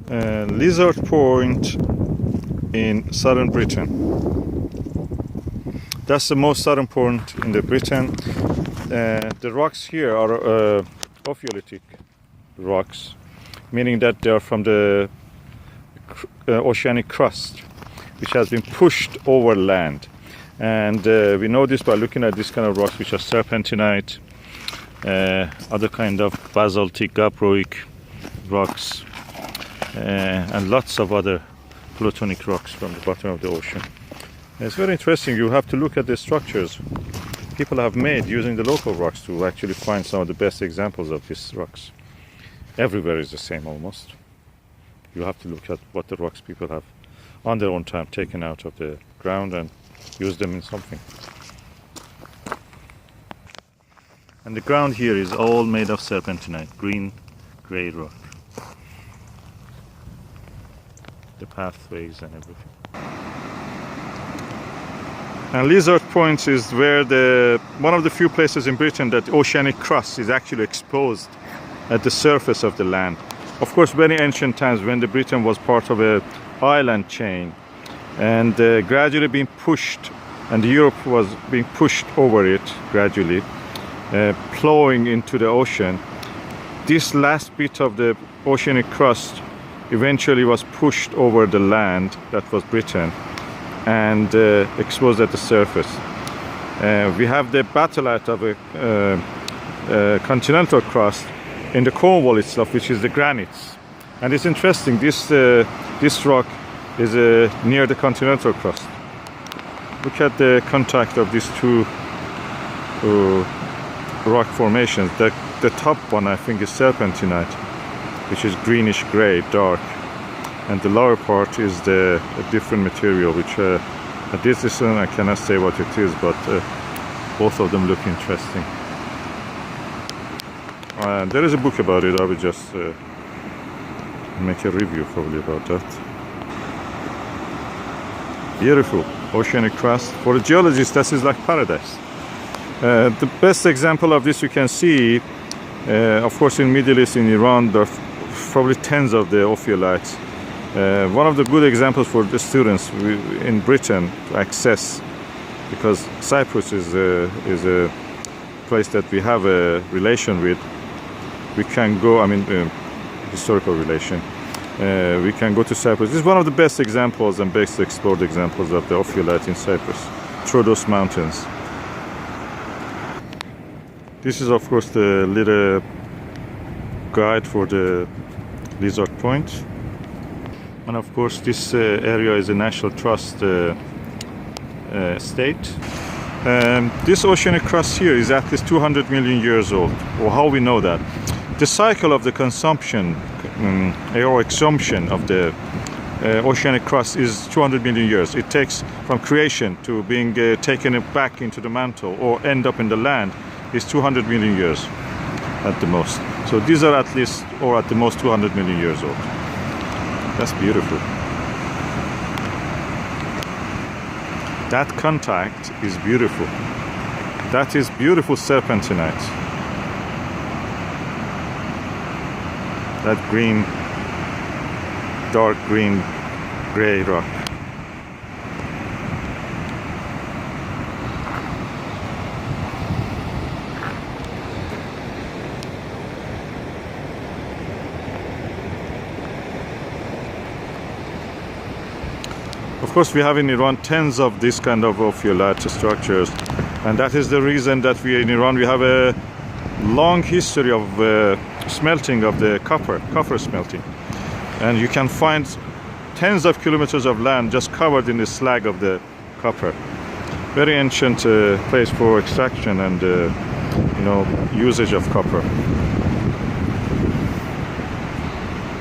Lizard Point in southern Britain. That's the most southern point in the Britain. The rocks here are ophiolitic rocks, meaning that they are from the oceanic crust, which has been pushed over land. And we know this by looking at this kind of rocks, which are serpentinite, other kind of basaltic, gabbroic rocks, and lots of other plutonic rocks from the bottom of the ocean. It's very interesting. You have to look at the structures people have made using the local rocks to actually find some of the best examples of these rocks. Everywhere is the same almost. You have to look at what the rocks people have on their own time taken out of the ground and use them in something. And the ground here is all made of serpentinite, green, grey rock. The pathways and everything. And Lizard Point is where one of the few places in Britain that oceanic crust is actually exposed at the surface of the land. Of course, very ancient times when the Britain was part of an island chain and gradually being pushed, and Europe was being pushed over it gradually, plowing into the ocean. This last bit of the oceanic crust eventually was pushed over the land that was Britain and exposed at the surface. We have the batholite of a continental crust in the Cornwal itself, which is the granites. And it's interesting, this rock is near the continental crust. Look at the contact of these two rock formations. The top one, I think, is serpentinite, which is greenish gray, dark, and the lower part is a different material, which at this distance I cannot say what it is, but both of them look interesting. There is a book about it. I will just make a review probably about that. Beautiful oceanic crust. For a geologist, this is like paradise. The best example of this you can see, of course, in Middle East, in Iran, there are probably tens of the ophiolites. One of the good examples for the students in Britain to access, because Cyprus is a place that we have a relation with. We can go, historical relation. We can go to Cyprus. This is one of the best examples and best explored examples of the ophiolite in Cyprus, through those mountains. This is, of course, the little guide for the Lizard Point. And of course, this area is a National Trust state. This oceanic crust here is at least 200 million years old. Or how we know that? The cycle of the consumption or exsumption of the oceanic crust is 200 million years. It takes from creation to being taken back into the mantle or end up in the land is 200 million years at the most. So these are at least, or at the most, 200 million years old. That's beautiful. That contact is beautiful. That is beautiful serpentinite. That green, dark green, gray rock. Of course, we have in Iran tens of these kind of ophiolite structures, and that is the reason that we in Iran we have a long history of smelting of the copper smelting, and you can find tens of kilometers of land just covered in the slag of the copper. Very ancient place for extraction and usage of copper.